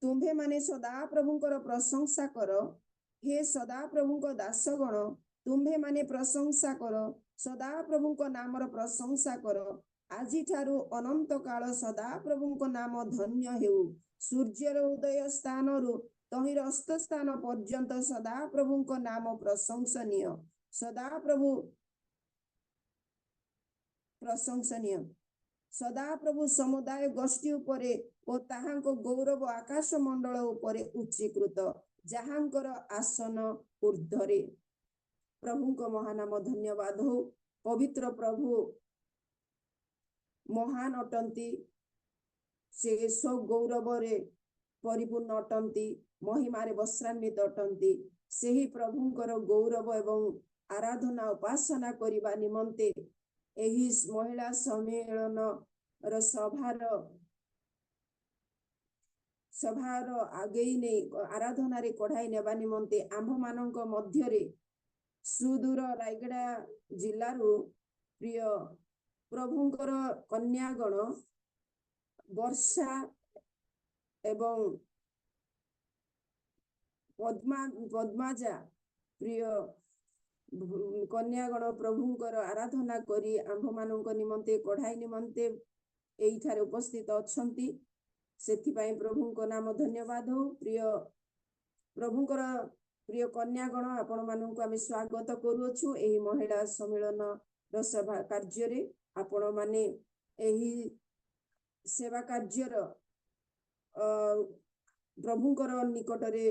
तुम्भे माने सदा प्रभुंकर प्रशंसा कर। हे सदा प्रभुंक दासगण तुम्भे माने प्रशंसा कर, सदा प्रभुंक नामर प्रशंसा कर। आजि ठारू अनंत काल सदा प्रभुंक नाम धन्य हेउ। सूर्यर उदय स्थान तहिर अस्त स्थान पर्यंत सदा प्रभुंक नाम प्रशंसनीय। सदा प्रभु प्रशंसनीय। सदा प्रभु समुदाय गोष्ठी उपरे ओ ताहांको गौरव आकाश मंडल उपरे उच्चीकृत, जहांकर आसन ऊर्ध्वरे। प्रभुंको महानाम धन्यवाद हो। पवित्र प्रभु महान अटंती, से सब गौरव रे परिपूर्ण अटंती, महिमारे वस्त्रान्वित अटंती। सेही प्रभुंकर गौरव एवं आराधना उपासना करिबा निमंते एही महिला सम्मेलन र सभार आगेई ने आराधना रे कढ़ाई नेबा निमंते आम्भ मानक मध्यरे सुदूर रायगड़ा जिल्लारू प्रिय प्रभुंकर कन्यागण वर्षा एवं पद्माजा प्रिय कन्यागण प्रभुंकर आराधना करी आम्भ मानक निमंते कढ़ाई निमंते एइठारे उपस्थित अछंती। सेथिपाई प्रभुंको नाम धन्यवाद हो। प्रिय प्रभुंकर प्रिय कन्यागण आपण मानक आमे स्वागत करूछु एही महिला सम्मेलन र सभा कार्य रे। आपण माने एही सेवा कार्यर प्रभुंकर निकटरे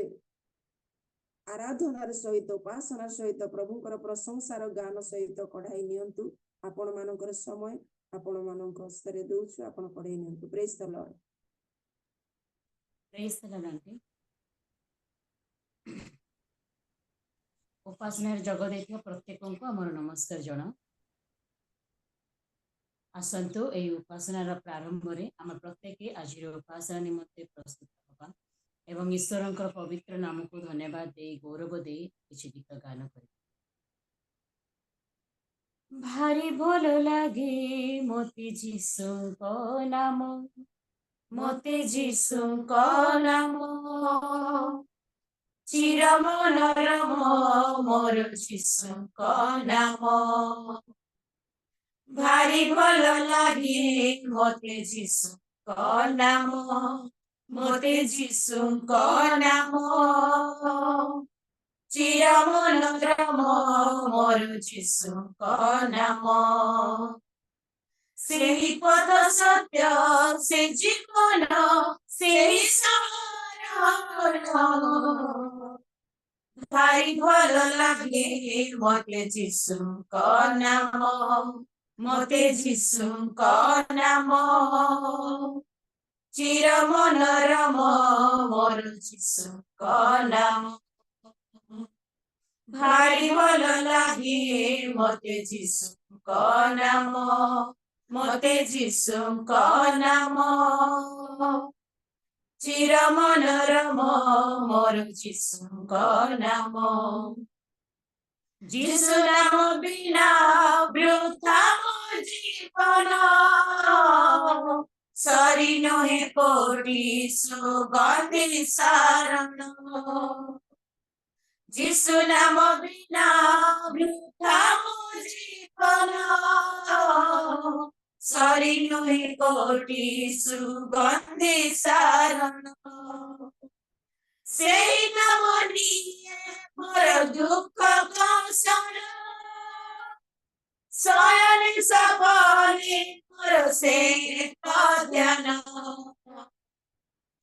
आराधनार सहित उपासना सहित प्रभुंकर प्रशंसार गान सहित कढ़ाई नियंतु। आपण मानकर समय आपण मानक हस्तरे दउछु, आपण कढ़ाई नियंतु। Praise the lord. Praise the lord aunty. उपासना जग देथिया प्रत्येक को हमर नमस्कार जणा। आसंतु एई उपासनार प्रारंभ रे हम प्रत्येक आज उपासना निमंते प्रस्तुत होबा एवं ईश्वरंकर पवित्र नाम को धन्यवाद दे गौरव दे किछि गीत गान कर। भारी भल लागे मोते जीशुको नाम, मोते जीशुको नाम, चिर मनोरम मोर जीशुको नाम। भारी भल लागे मोते जीशुको नाम, मोते जीशुको नाम, चिर मनोरम मोर जीशुको नाम। सेही पथ सत्य से जीवन सेही भारी भल लागे मोते जीशुको नाम, मोते जीशुको नाम, चिर मनोरम मोर जीशुको नाम। भारी भल लागे मोते जीशुको नाम, मोते जीशुको नाम, चिर मनोरम मोर जीशुको नाम। जीशु नाम बिना वृथा मो जीवन, सरी नहे कोटि सुगंधि सारण। जीशु नाम बिना वृथा मो जीवन, सरी नहे कोटि सुगंधि सारण। सेही नाम निये मोर दुख कंसन, शयन सपने मोर से ध्यान।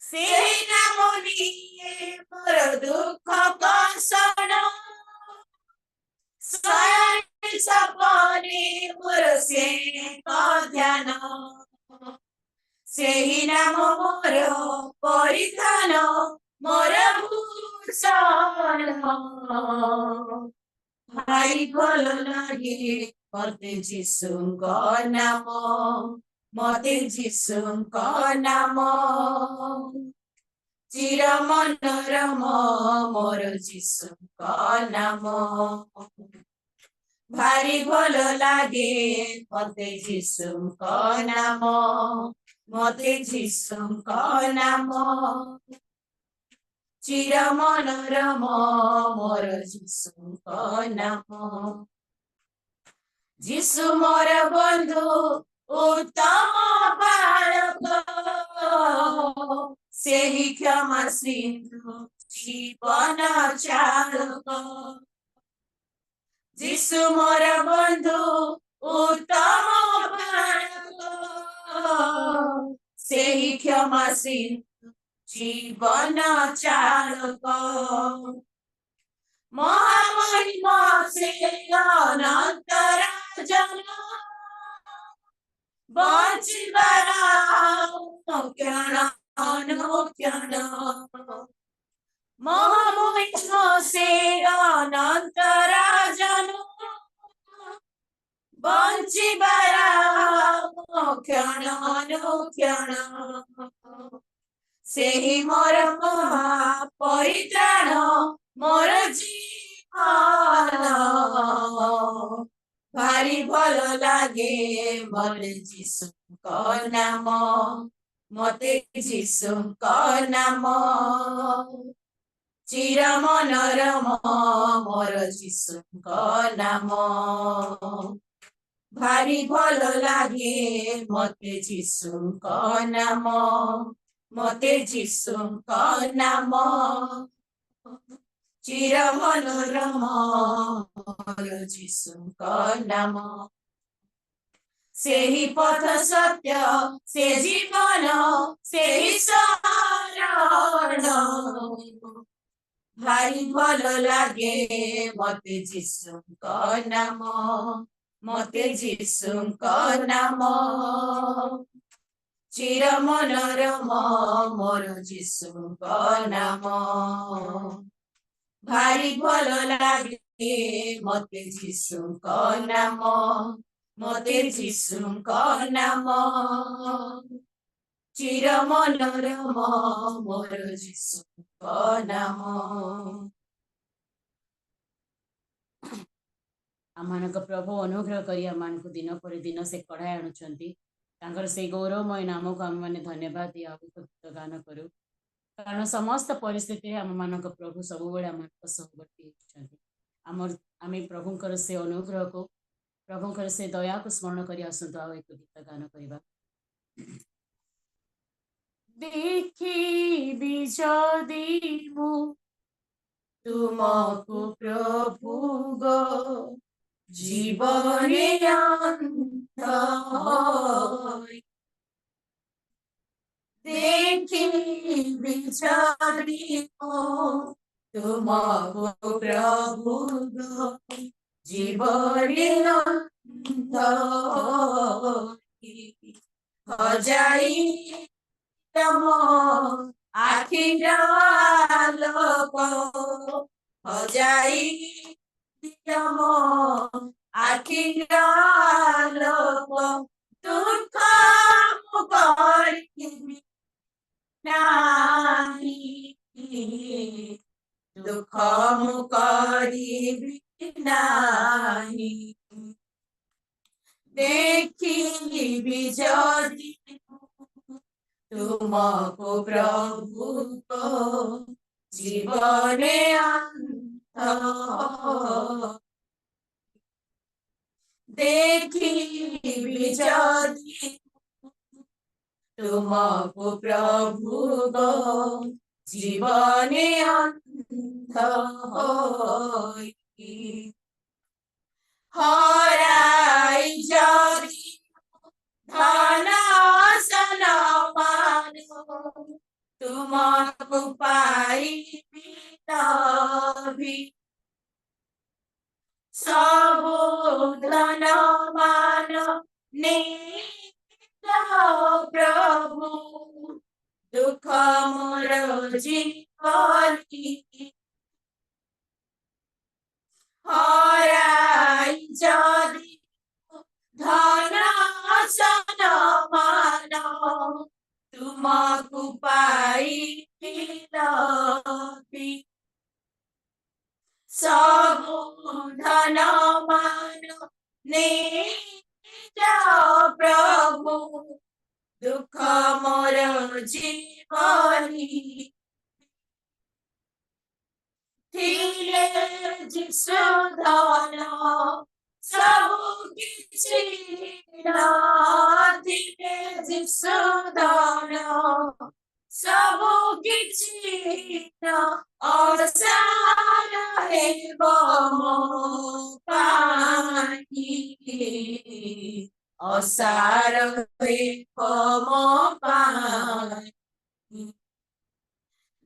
सेही नाम निये मोर दुख कंसन, शयन सपने मोर से ध्यान। सेही नाम मोर परिधान मोर भूषण। भारी भल लागे मोते जीशुको नाम, मोते जीशुको नाम, चिर मनोरम मोर जीशुको नाम। भारी भल लागे मोते जीशुको नाम, मोते जीशुको नाम, चिर मनोरम मोर जीशुଙ୍କ नाम जीशु मोर बंधु उत्तम बालक से ही क्षमा सिंधु जीवन चालक जीशु मोर बंधु उत्तम बालक से ही क्षमा सिंधु जीवन चालक महामहिमा से अनंत राजन बंचिबारा क्षण अनुक्षण महामहिमा से अनंत राजन बंचिबारा क्षण अनुक्षण से ही मोर परित्राण मोर जीवन भारी भल लागे मते जीशुଙ୍କ नाम मते जीशुଙ୍କ नाम चिर मनोरम मोर जीशुଙ୍କ नाम भारी भल लागे मते जीशुଙ୍କ नाम मते जीशुଙ୍କ नाम चिर मनोरम मोर जीशुଙ୍କ नाम से ही पथ सत्य से जीवन से ही शरण भारी भल लागे मते जीशुଙ୍କ नाम मते जीशुଙ୍କ नाम चिर मनोरम मोर जीशुଙ୍କ नाम भारी भल लागे मते जीशुଙ୍କ नाम मते जीशुଙ୍କ नाम चिर मनोरम मोर जीशुଙ୍କ नाम आमानक प्रभु अनुग्रह करी आमानक दिन पर दिन से कढ़ाई आणुचंती तांकर से गौरवमय नाम को आम मैंने धन्यवाद दिया गीत गान करूँ कारण समस्त परिस्थिति आम मानक प्रभु सब आम सहवर्ती आम प्रभुंकर से अनुग्रह को प्रभुंकर से दया को स्मरण कर आसतु आ एक गीत गान करवा देखी जदि मु तुमको प्रभु गो जीवने अंत देखी जदि मु तुमको प्रभु गो जीवने अंत हजाई तम आखिर आलोक हजाई तम आखिर आलोक दुख नाही दुख मुकरी नाही देखी जदि तुमको प्रभु को जीवने अंत देखी जदि तुमको प्रभु को जीवने अंत हराई जदि धन सन मान तुमको पाई भी सब धन मान ने प्रभु दुख मोर जीवन हराई जदि धन सन मान तुमको पाई सब धन मान ने प्रभु दुख मोर जीवनी जिसु धन सबु किछि नथिले जिसु धन सबु किछि न असार हेब मो पाई असार हेब मो पाई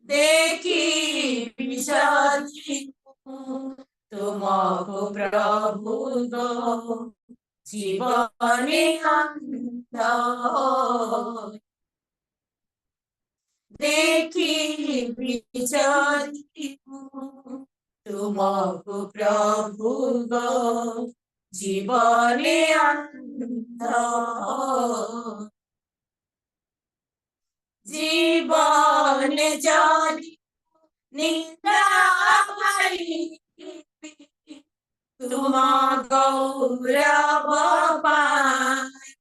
देखी जदि तुमको प्रभु गो जीवने अंत देखी जदि तुमको प्रभु गो जीवने अंत जीवन जदि निंदा पाई तुम गौरव पाई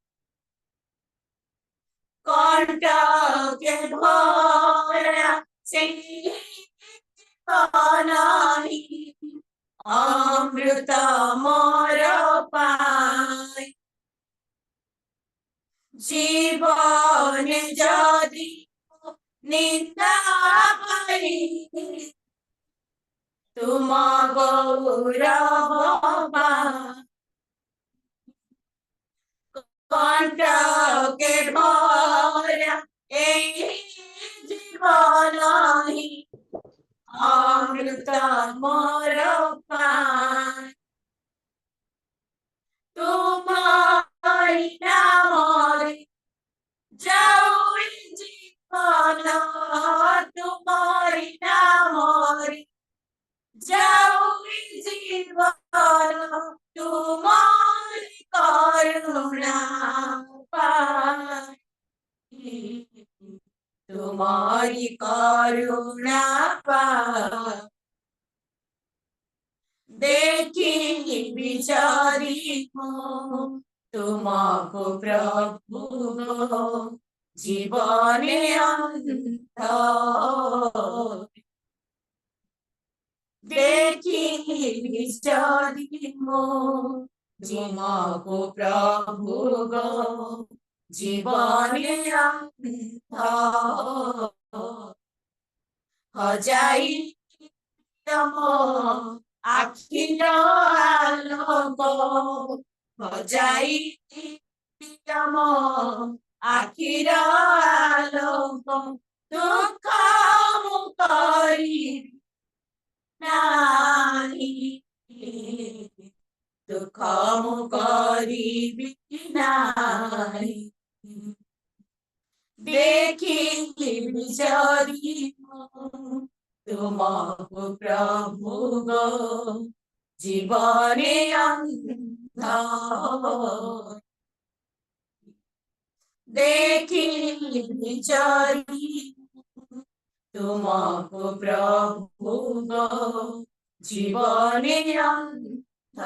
कंठ के भरा से नहीं अमृत मोर पाई जीवन जदि निंदा पाई तुम गौरव कंठ के भरा जीवन ही अमृत मोर पाई तुम्हारी नाम जाऊ जीवन तुम्हारी नाम जाऊ जीवन तुम्हारी करुणा पाई तुम्हारी करुणा पाई देखी बिचारी हो तुमको प्रभु गो जीवने अंत देखी बिचारी हो तुमको प्रभु गो जीवने अंत हो जाई आखिर आलोक बजाई तम आखिर आलोक दुख मुकरी नाही दुख मुकरी नाही देखी बिचारी तुमको प्रभु गो जीवने अंत देखी बिचारी तुमको प्रभु गो जीवने अंत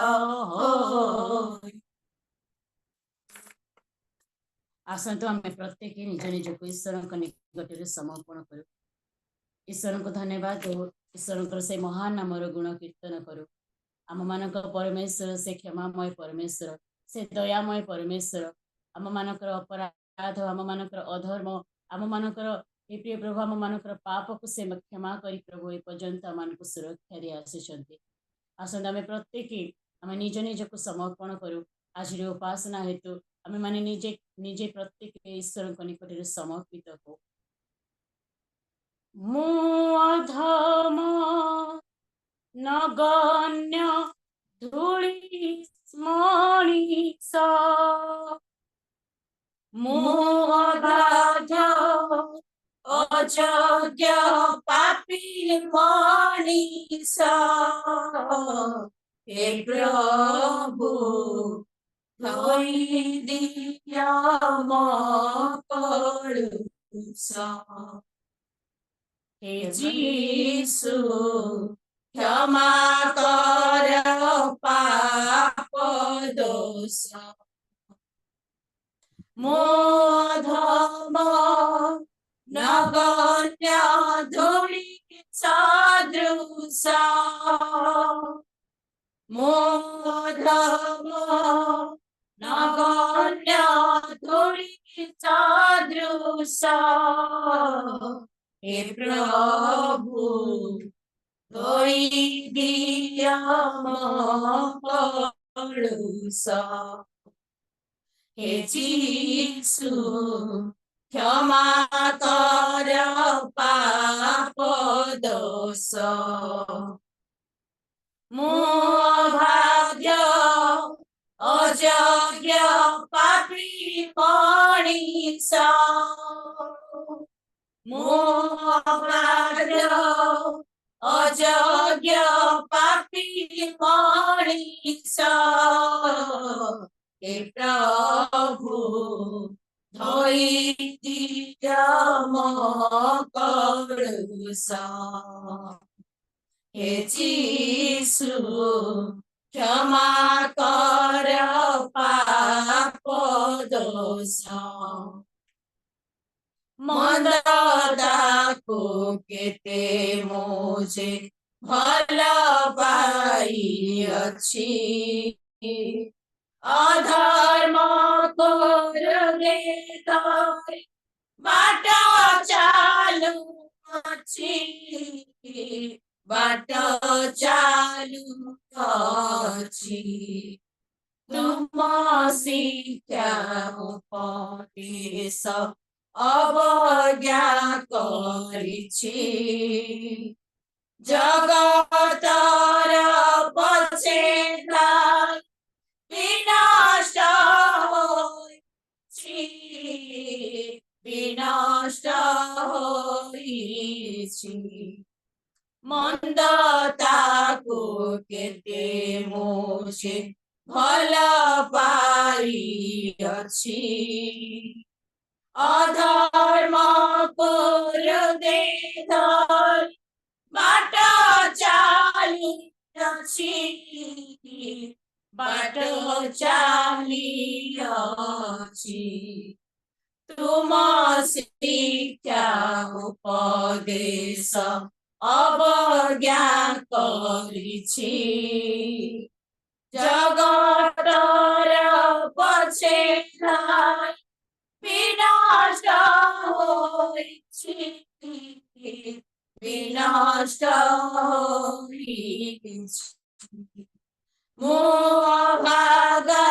आसतु आमे प्रत्येक निज निज को ईश्वर निकट समर्पण करूँ ईश्वर को धन्यवाद हो ईश्वर से महान नामर गुण कीर्तन करूँ आम मान परमेश्वर से क्षमामय परमेश्वर से दयामय परमेश्वर आम मानकर अपराध आम मानकर अधर्म आम मानकर हे प्रिय प्रभु आम मानकर पाप को से क्षमा करी प्रभु ए पर्यंत आम को सुरक्षा दे आसी आसत आम प्रत्येक आम निज निज को समर्पण करूँ आज उपासना हेतु आम माने निजे निजे प्रत्येक ईश्वर निकट समर्पित हो मु अधम नगण्य धूଳି मणिष मु अगाध अयोग्य पापी मनीष हे प्रभु धोई दिया मो कलुष हे जीसु क्षमा कर पाप दोष मो धम नगण्य धूଳି सदृश ମୋ ଧର୍ମ ନଗଣ୍ୟ ଧୂଳି ସଦୃଶ ହେ ପ୍ରଭୁ ଧୋଇ ଦିଅ ମୋ କଳୁଷ ହେ ଯୀଶୁ ক্ষমা কর পাপ দোষ ମୁଁ ଅଭାଗ୍ୟ ଅଯୋଗ୍ୟ ପାପୀ ମଣିଷ ମୁଁ ଅଭାଗ୍ୟ ଅଯୋଗ୍ୟ ପାପୀ ମଣିଷ ହେ ପ୍ରଭୁ ଧୋଇ ଦିଅ ମୋ କଳୁଷ হে যিশু ক্ষমা কর পাপ দোষ মন্দতাକୁ କେତେ ମୁझେ ଭଲ ପାଇଅଛି ଅଧର୍ମକୁ ହୃଦୟରେ ବାଟ ଚାଲୁଅଛି ବାଟ ଚାଲୁଅଛି ତୁମ ଶିକ୍ଷା ଉପଦେଶ ଅବଜ୍ଞା କରିଛି ଜଗତର ପଛେ ଧାଇ ବିନଷ୍ଟ ହୋଇଛି ବିନଷ୍ଟ ହୋଇଛି ମନ୍ଦତାକୁ କେତେ ମୁझେ ଭଲ ପାଇଅଛି ଅଧର୍ମକୁ ହୃଦୟରେ ବାଟ ଚାଲିଅଛି ବାଟ ଚାଲିଅଛି ତୁମ ଶିକ୍ଷା ଉପଦେଶ ଅବଜ୍ଞା କରିଛି ଜଗତର ପଛେ ଧାଇ বিনষ্ট হয়েছি বিনষ্ট হয়েছি ମୁଁ ଅଭାଗା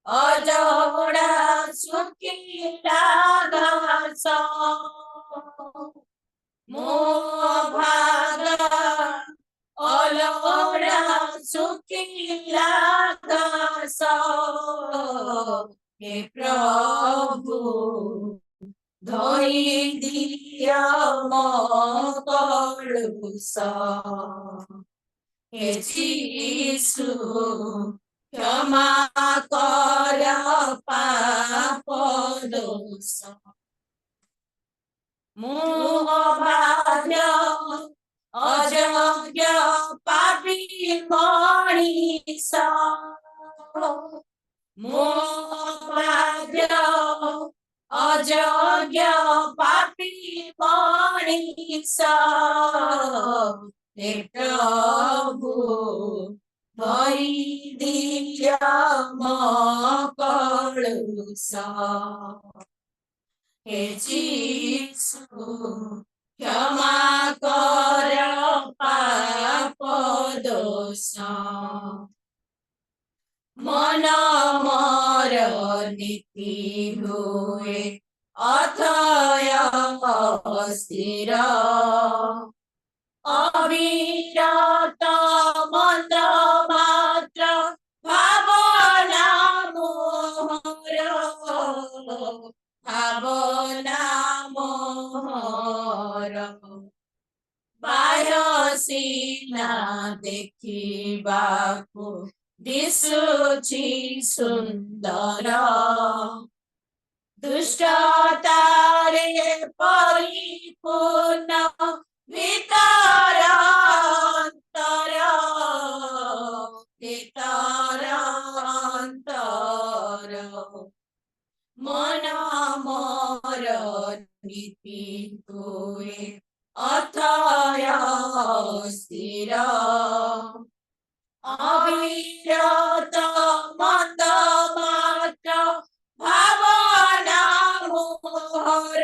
ଅଜୋଡ଼ା ଶୁଖିଲା ଘାସ ମୁଁ ଅଭାଗା ଅଲୋଡ଼ା ଶୁଖିଲା ଘାସ हे प्रभु धोई दिया मो कलुष हे यीशु क्षमा कर पाप दोष ମୁଁ ଅଭାଗ୍ୟ ଅଯୋଗ୍ୟ ପାପୀ ମଣିଷ ମୁଁ ଅଭାଗ୍ୟ ଅଯୋଗ୍ୟ ପାପୀ ମଣିଷ ହେ ପ୍ରଭୁ ଧୋଇ ଦିଅ ମୋ କଳୁଷ ହେ ଯୀଶୁ ক্ষমা কর পাপ দোষ মন মোর নীতি হুয়ে অথয় স্থির অবিরত মন্ত্র মাত্র ভাবনা মোর ভাবনা মোর বায়সীনা ଦେଖିବାକୁ ଦିଶୁଛି ସୁନ୍ଦର ଦୁଷ୍ଟତାରେ ପରିପୂର୍ଣ୍ଣ ଭିତର ଅନ୍ତର ମନ ମୋର ନୀତି ହୁଏ ଅଥୟ ସ୍ଥିର অবিরত মন্দ মাত্র ভাবনা মোহর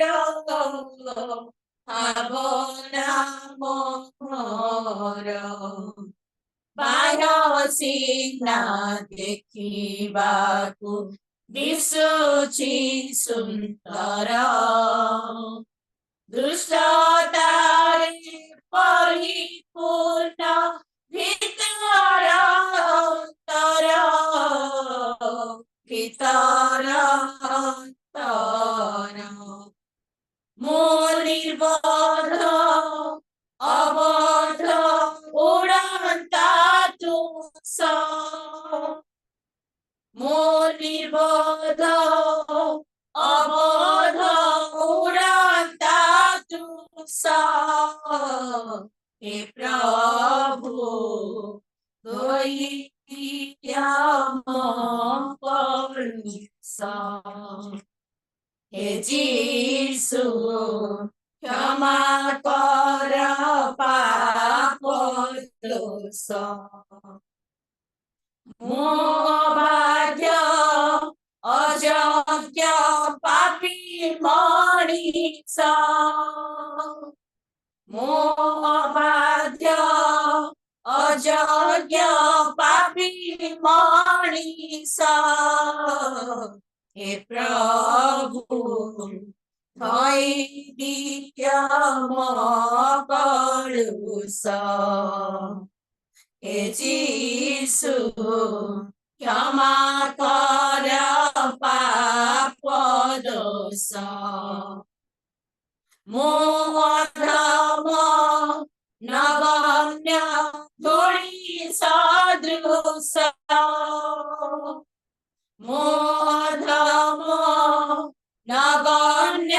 ভাবনা মোহর বায়সিনা ଦେଖିବାକୁ ଦିଶୁଛି ସୁନ୍ଦର ଦୁଷ୍ଟତାରେ ପରିପୂର୍ଣ୍ଣ ଭିତର ଅନ୍ତର ଭିତର ଅନ୍ତର ମୁଁ ନିର୍ବୋଧ ଅବୋଧ ଉଡ଼ନ୍ତା ତୁଷ ମୁଁ ନିର୍ବୋଧ অবধ উড়ন্তা তুষ হে প্রভু দৈত্যম পরিস হে যিশু ক্ষমা কর পাপ দোষ ମୋ ଭାଗ୍ୟ অযোগ্য পাপী মଣିষ ମୋ ভাগ্য অযোগ্য পাপী মଣିষ হে প্রভু ধৈর্য ମୋ কলুষ হে যিশু ক্ষমা কর পাপ দোষ ମୋ অধম নগণ্য ধূলি সদৃশ ମୋ অধম নগণ্য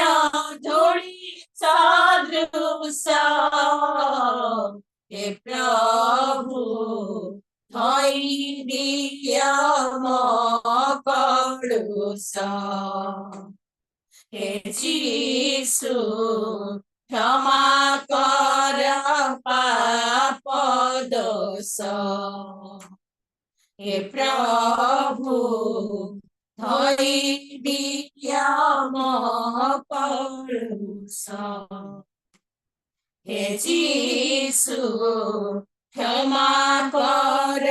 ধূলি সদৃশ হে প্রভু ধৈর্য ମୋ কলুষ হে যিশু ক্ষমা কর পাপ দোষ হে প্রভু ধৈর্য ମୋ কলুষ হে যিশু ক্ষমা কর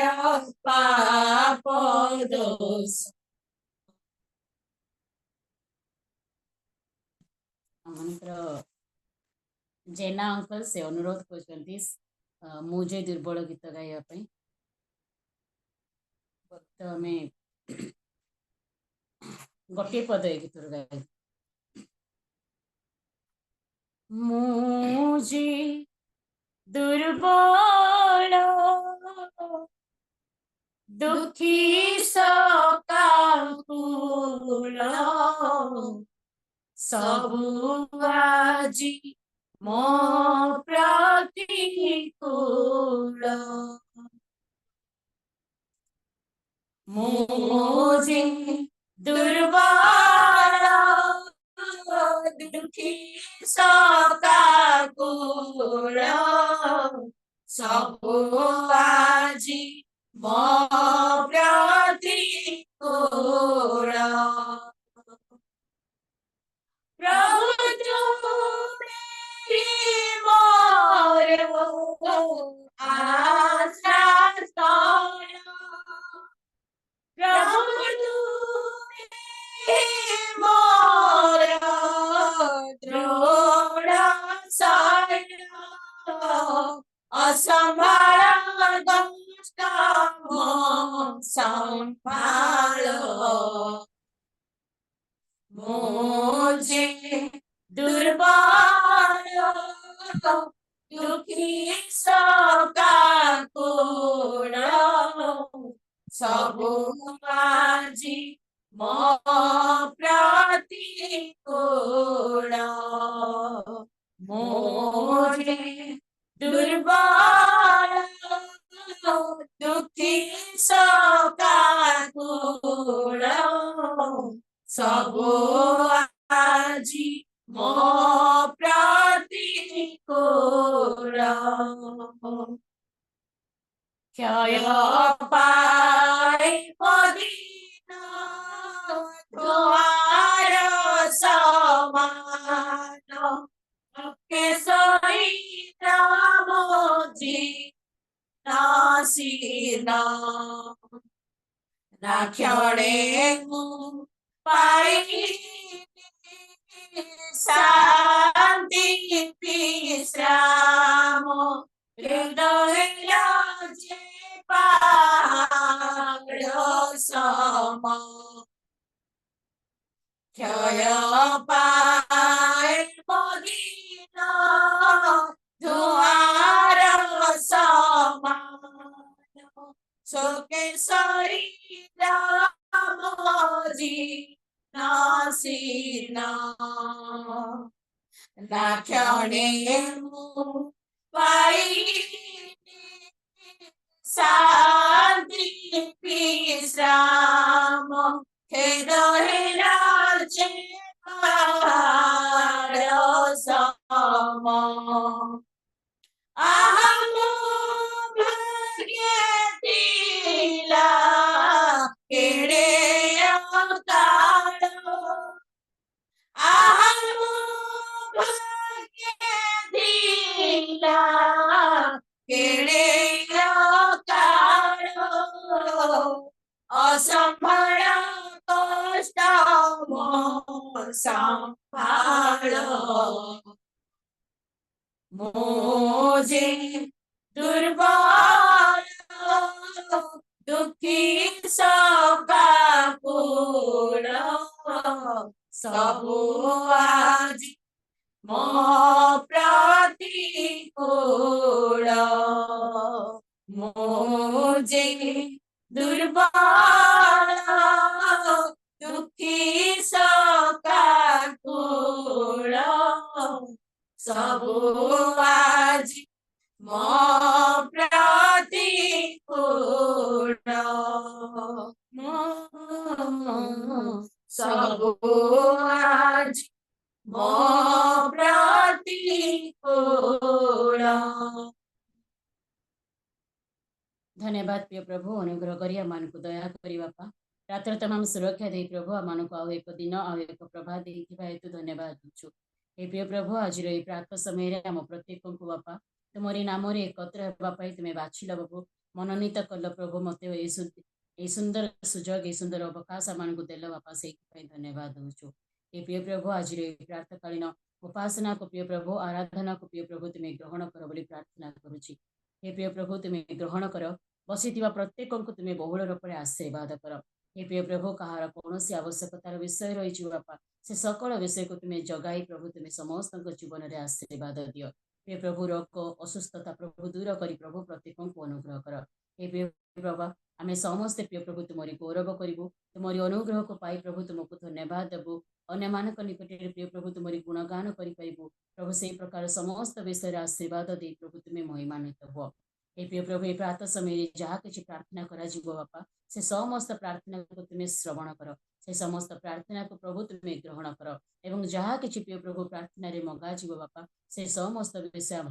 পাপ দোষ ଆମମାନଙ୍କର ଜେନା ଅଙ୍କଲ ସେ ଅନୁରୋଧ କରୁଛନ୍ତି ମୁଁ ଯେ ଦୁର୍ବଳ ଗୀତ ଗାଇବା ପାଇଁ ତ ଆମେ ଗୋଟିଏ ପଦ ଏ ଗୀତରୁ ଗାଇବା ମୁଁ ଯେ ଦୁର୍ବଳ ଦୁଃଖୀ ସକାକୁଳ ସବୁ ଆଜି ମୋ ପ୍ରତିକୂଳ ମୁଁ ଯେ ଦୁର୍ବଳ ଦୁଃଖୀ ସକାକୁଳ ସବୁ ଆଜି ମୋ ପ୍ରତିକୂଳ प्रभु तुम्हें मोर आश्रय प्रभु तुम्हें मोर दृढ़ शरण असंभाल दुष्ट संभाल मुझे दुर्बल दुखी सकाकुल सबु आजी मो प्रतिकूल मुझे दुर्बल दुखी सकाकुल सबु आजी मो प्रतिकूल ক্ষয় পাইব দিন ধোঁয়ার সমান কেশরী রামজি নাসিন না ক্ষণে পাই শান্তি বিশ্রাম হৃদয় যে পাহাড় সম ক্ষয় পাইব দিন ধোঁয়ার সমান শোকেশ্বরী রামজি নাসিন না ক্ষণে পাই শান্তি বিশ্রাম হৃদয় যে পাহাড় সম আহম ভাগ্যে দিলা কেড়ে কাল আহম ভাগ্যে দিলা কেড়ে কাল অসম্ভাಳ কষ্ট সম্ভাળ মোজে দুর্বল দুঃখী সকাকুল সবু আজি মো প্রতিকূল মোজে দুর্বল দুঃখী সকাকুল সবু আজি মো প্রতিকূল সবু আজি মো প্রতিকূল धन्यवाद प्रिय प्रभु अनुग्रह करी आमको दया करी बापा रात्र तमाम सुरक्षा दे प्रभु आमको आउ एक दिन आउ एक प्रभा देथिबा हेतु धन्यवाद दूचु हे प्रिय प्रभु आज ये प्रातः समय आम प्रत्येक को बापा तुमरी नाम एकत्र होगापाई तुम्हें बाछिल प्रभु मनोनीत कल प्रभु मत ये सुंदर सुजोग ये सुंदर अवकाश आमको देल बापा से धन्यवाद दूचु हे प्रिय प्रभु आज प्रातःकालीन उपासना को प्रिय प्रभु आराधना को प्रिय प्रभु तुम्हें ग्रहण कर बोली प्रार्थना करुछि हे प्रिय प्रभु तुम्हें ग्रहण कर बसी प्रत्येक को तुम्हें बहुल रूप से आशीर्वाद कर हे प्रिय प्रभु कहार कौन आवश्यकतार विषय रही बापा से सकल विषय को तुम्हें जगाई प्रभु तुम्हें समस्त जीवन में आशीर्वाद दियो प्रिय प्रभु रोग असुस्थता प्रभु दूर कर प्रभु प्रत्येक को अनुग्रह कर हे प्रिय प्रभु आम समस्ते प्रिय प्रभु तुमरी गौरव करूँ तुमरी अनुग्रह को पाई प्रभु तुमको धन्यवाद देवु अन्य मानक निकट प्रिय प्रभु तुमरी गुणगान करूँ प्रभु से प्रकार समस्त विषय आशीर्वाद दे प्रभु तुम्हें महिमान्वित हुआ हे प्रिय प्रभु ये प्रातः समय जहाँ किसी प्रार्थना करा बापा से समस्त प्रार्थना को तुम्हें श्रवण कर से समस्त प्रार्थना को प्रभु तुम्हें ग्रहण कर एवं जहाँ किसी प्रिय प्रभु प्रार्थना मगा बापा से समस्त विषय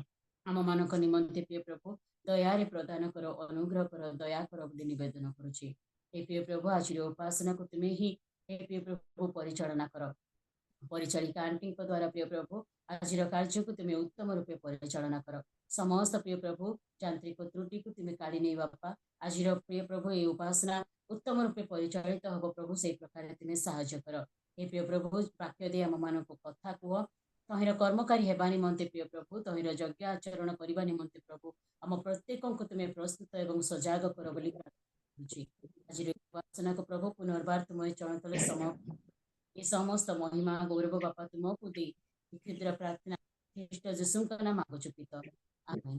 आम मान निमंते प्रिय प्रभु दयारे प्रदान कर अनुग्रह कर दया कर बोली निवेदन करुछि हे प्रिय प्रभु आज उपासना को तुम्हें ही हे प्रिय प्रभु परिचालना कर परिचालिका आंटी द्वारा प्रिय प्रभु आज कार्य को तुम्हें उत्तम रूपे परिचालना कर समस्त प्रिय प्रभु यांत्रिक त्रुटि को तुम्हें काढ़ी नहीं बापा आज प्रिय प्रभु ये उपासना उत्तम रूपे परिचालित हम प्रभु से प्रकार तुम्हें साहाय्य कर हे प्रिय प्रभु वाक्य दे आम मान कथा कह तहिर कर्मकारी हेबा निमंते प्रिय प्रभु तहिर यज्ञ आचरण करने निमंते प्रभु आम प्रत्येक को तुम्हें प्रस्तुत एवं सजाग कर बोली आज उपासना को प्रभु पुनर्बार तुम्हें चरणतले समय ये समस्त महिमा गौरव बापा तुमको दे क्षुद्र प्रार्थना ख्रीष्ट जीशुଙ୍କ नाम मागुछु पिता आमेन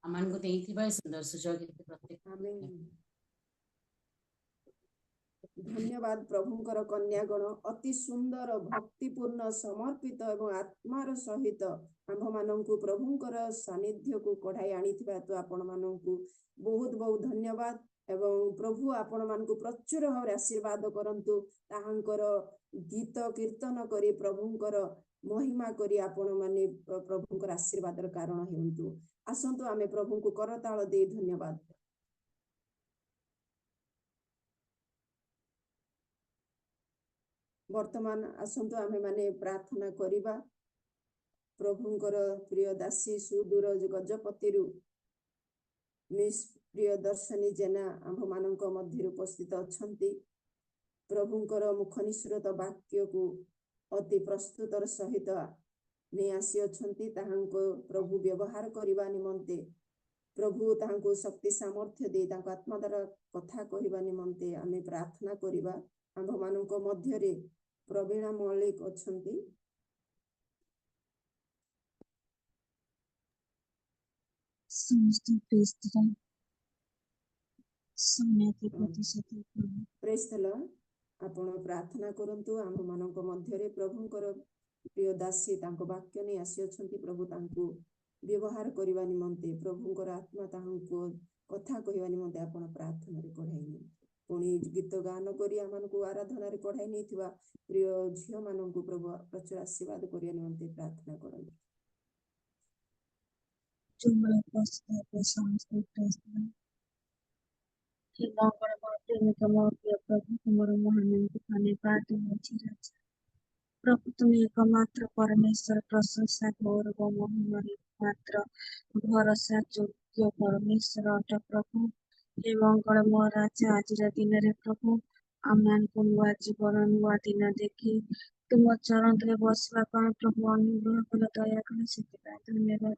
आमान को देइथिबा सुंदर सुजोग प्रत्येक आमेन धन्यवाद प्रभुंकर कन्यागण अति सुंदर भक्तिपूर्ण समर्पित एवं आत्मार सहित आम मानक प्रभुंकर सानिध्य को कढ़ाई आनीथिबा तो आपण मानक बहुत बहुत धन्यवाद एवं प्रभु आपण मान को प्रचुर भाव आशीर्वाद करंतु ताहांकर गीत कीर्तन करी प्रभुंकर महिमा करी आपण माने प्रभुंकर आशीर्वादर कारण हेतु आसंतु आमे प्रभु को करताल दे धन्यवाद वर्तमान आसंतु आमे माने प्रार्थना करिबा प्रभुंकर प्रिय दासी सुदूर गजपति मिस प्रियदर्शनी जेना आम मानक मध्य उपस्थित अछंती प्रभुंकर मुख निसृत वाक्य को अति प्रस्तुतर सहित नहीं आसी अछंती ताहांको प्रभु व्यवहार करिबा निमंते प्रभु ताहांको शक्ति सामर्थ्य दे तांको आत्मा द्वारा कथा कहिबा निमंते आमे प्रार्थना करिबा आम मानक मध्य रे प्रवीणा मौलिक अछंती समस्त प्रेस्तर समय प्रतिशत प्रेज द लॉर्ड आपण प्रार्थना करंतु आम मानक मध्य रे प्रभुंकर प्रिय दासी तांको वाक्य नहीं आसी अछंती प्रभु तांको व्यवहार करिबा निमंते प्रभुंकर आत्मा ताहांको कथा कहिबा निमंते आपण प्रार्थना रे कढाई पुणी गीत गान करी आमनको आराधना रे कढाई नैथिबा प्रिय झियो माननको प्रभु प्रचुर आशीर्वाद करिया निमंते प्रार्थना करंतु चुम्बल उपस्थित समस्त प्रेस्तर हे मंगल मध्य प्रिय प्रभु तुम्हारा महान खाने पाते चिराज प्रभु तुम्हें एकमात्र परमेश्वर प्रशंसा गौरव महिमा मात्र भरोसा योग्य परमेश्वर अट प्रभु हे मंगलमय राजा आज दिन रे प्रभु आमान को नुआ जीवन नुआ दिन देखी तुम चरण तले बसवा पाए प्रभु अनुग्रह कल दया कल से धन्यवाद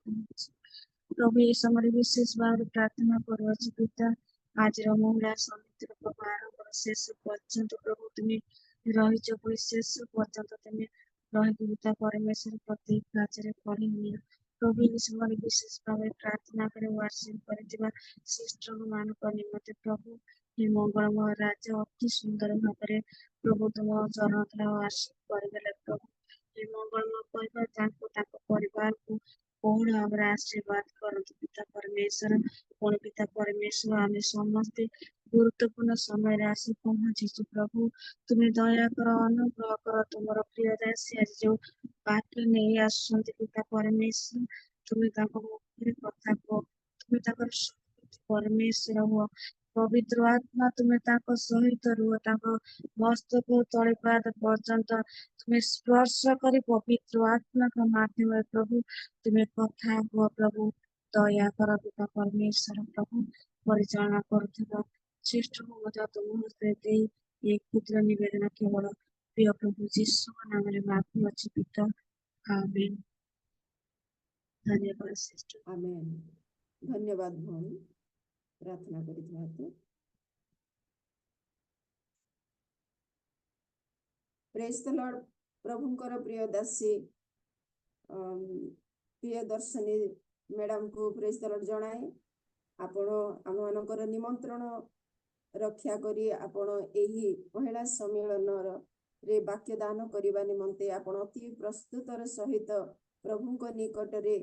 प्रभु ये समय विशेष भाव प्रार्थना करुछि पिता आज महिला समिति प्रभु आरंभ शेष पर्यंत प्रभु तुम्हें रही शेष पर्यंत तुम्हें रही पिता परमेश्वर प्रत्येक कार्य पढ़ी नियो प्रभु ये समय विशेष भाव प्रार्थना करे वार्षिक कर सिस्टर मान निमंते प्रभु हे मंगलमय राजा अति सुंदर भाव प्रभु तुम चरण तला वार्षिक करदेले प्रभु हे मंगलमय परिवार को पूर्ण भाव आशीर्वाद करतु पिता परमेश्वर पूर्ण पिता परमेश्वर आम समस्ते गुरुत्वपूर्ण समय आसी पहुंची प्रभु तुम्हें दया कर अनुग्रह कर तुम प्रिय दासी आज जो वाक्य नहीं आसुंत पिता परमेश्वर तुम्हें मुख्य कथा कह तुम्हें परमेश्वर हुआ पवित्र आत्मा तुम्हें सहित रुह मस्तक तले पाद पर्यंत तुम्हें स्पर्श कर पवित्र आत्मा का माध्यम प्रभु तुम्हें कथा हुआ प्रभु दया कर पिता परमेश्वर प्रभु परिचालना करुवा श्रेष्ठ तुम हस्ते एक पुत्र निवेदन केवल प्रिय प्रभु जीशु नाम माफी अच्छी पिता आमेन धन्यवाद श्रेष्ठ आमेन धन्यवाद भौणी प्रार्थना करिथाते प्रेज द लॉर्ड प्रभुंकर प्रिय दासी प्रिय दर्शनी मैडम को प्रेज द लॉर्ड जणाए आपण आम मानकर निमंत्रण रक्षा करी आपण एही महिला सम्मेलन रे वाक्य दान करबा निमंते आपण अति प्रस्तुतर सहित प्रभुंक निकट रे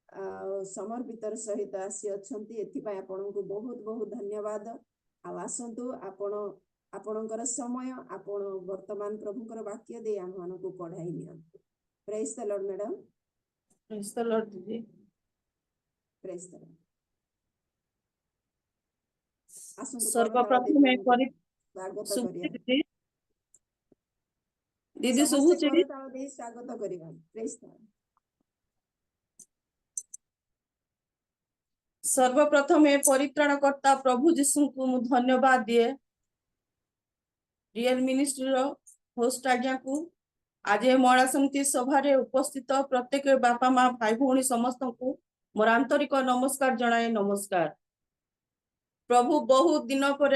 समर्पितर सहित आसी अछंती एथिपाई आपनको बहुत बहुत धन्यवाद आसंतु आपण आपणकर समय आपण वर्तमान प्रभुंकर वाक्य दे आम मानको पढ़ाई नियंतु praise the lord madam praise the lord दीदी प्रेज द लॉर्ड आसंतु सर्वप्रथम स्वागत करिया दीदी सुबुची करताल दे स्वागत करिया प्रेज द लॉर्ड सर्वप्रथम परित्राणकर्ता प्रभु जीशु को मु धन्यवाद दिए रियल मिनिस्ट्री होस्ट आज्ञा को आज महिला समिति सभा उपस्थित प्रत्येक बापा माँ भाई भौणी समस्त को मोर आंतरिक नमस्कार जनाए नमस्कार प्रभु बहुत दिन पर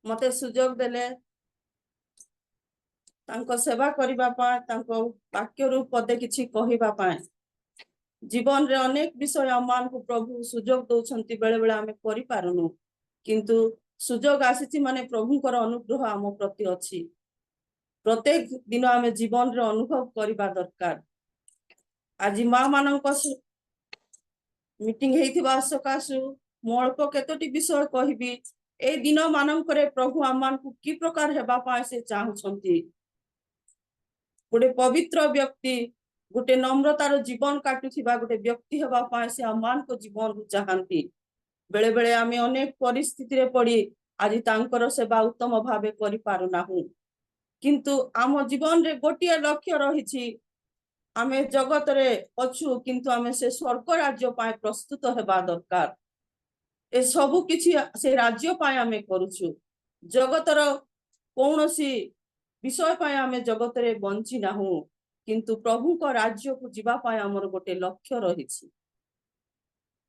मते सुजोग देले तांको सेवा करिबा पाए तांको वाक्य रू पदे किछि कहिबा पाए जीवन रे अनेक विषय आमान को प्रभु सुजोग दौरान बेले बेले आमे करि पारुनु किंतु सुजोग आसी माने प्रभुंकर अनुग्रह आम प्रति अछि प्रत्येक दिन आमे जीवन रे अनुभव करिबा दरकार आज माँ मानक मीटिंग हेतिबा सकाशु मो अल्प केतोटी विषय कहिबी ए दिन मानकरे प्रभु आमान को की प्रकार हेबा पाए से चाहुछंती गोटे पवित्र व्यक्ति गोटे नम्रतार जीवन काटुथिबा गोटे व्यक्ति हेबा पाए से आममानक जीवन चाहंती। बेले बेले आमे अनेक परिस्थिति रे पड़ी आज तांकर सेवा उत्तम भावे करि पारु नाहु, किंतु आम जीवन रे गोटिए लक्ष्य रहिछि आमे जगत रे अछु, किंतु आमे से स्वर्ग राज्य पाए प्रस्तुत हेबा दरकार। ए सबु किछि से राज्य पाए आमे करूछु। जगतर कौनसी विषय पाए आमे जगत रे बंची नाहु, किंतु प्रभु को राज्य को जीवा पाए हमर गोटे लक्ष्य रहिछि।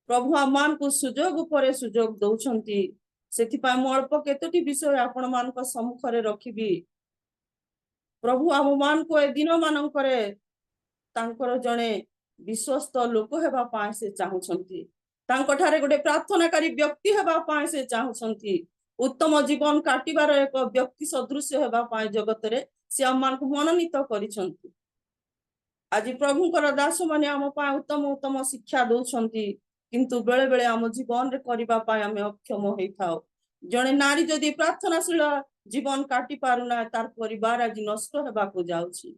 प्रभु आमान को सुजोग उपरे सुजोग दउछंती, सेति पाए मो अल्प केतोटी विषय आपण मानक सम्मुखरे रखिबी। प्रभु आमान को ए दिन मानकरे तांकर जणे विश्वस्त लोक हेबा पाए से चाहुछंती, तांको ठारे गोटे प्रार्थनाकारी व्यक्ति हेबा पाए से चाहुछंती, उत्तम जीवन काटिबार एक व्यक्ति सदृश हेबा पाए जगत रे से आमान को मनोनीत करिसंती। आज प्रभुकर दास माने आम पाए उत्तम उत्तम शिक्षा दउछंती, किंतु बेले बेले आम जीवन रे करिबा पाए आमे अक्षम होइथाओ। जणे नारी जदि प्रार्थनाशील जीवन काटि पारुना तार परिवार आज नष्ट हेबाकू जाउछि।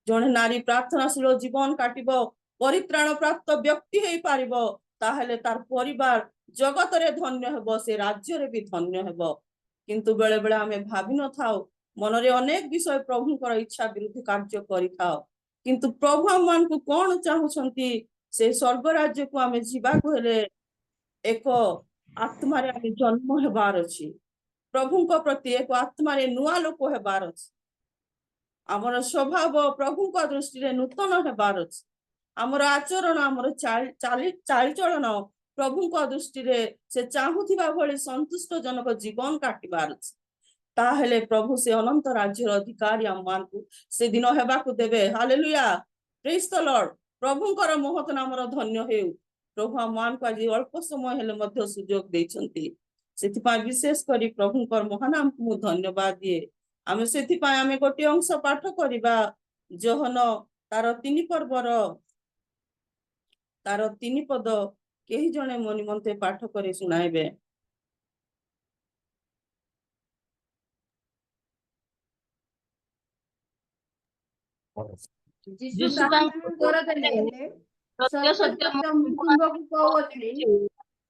जणे नारी प्रार्थनाशील जीवन काटिबो परित्राण प्राप्त व्यक्ति हेई पारिबो, ताहेले तार परिवार जगत रे धन्य हेबो, से राज्य रे भी धन्य हेबो। किंतु बेले बेले आमे भाबि न थाओ, मनरे अनेक विषय प्रभुकर इच्छा विरुद्ध कार्य करिथाओ, किंतु प्रभु आमान को कोन चाहुछंती से स्वर्ग राज्य को आमे जीवाकू हेले एक आत्मा रे आमे जन्म हेबार अछि। प्रभुଙ୍କ प्रति एक आत्मा रे नुआ लोक हेबार अछि। आमर स्वभाव प्रभुଙ୍କ दृष्टि रे नूतन हेबार अछि। आमर आचरण आमर चाली चलन प्रभुଙ୍କ दृष्टि रे से चाहुथिबा भली संतुष्ट जनक जीवन काटिबार अछि। ताहेले प्रभु से अनंत राज्यर अधिकारी आमान को से दिन हेबाकू देबे। Hallelujah, praise the lord. प्रभुଙ୍କର महत नामर धन्य हेउ। प्रभु आमान को आज अल्प समय हेले मध्य सुजोग देइछंती, सेथिपाई विशेष करी प्रभुଙ୍କର महानाम को मु धन्यवाद दिए। आमे सेथिपाई आमे गोटे अंश पाठ करिबा, जोहन तार 3 पर्वर तार 3 पद केही जणे मो निमंते पाठ करे सुनाइबे। ଯିଶୁ ତାହାଙ୍କୁ ଉତ୍ତର ଦେଲେ, ସତ୍ୟ ସତ୍ୟ ସତ୍ୟ ମୁଁ ତୁମକୁ କହୁଛି,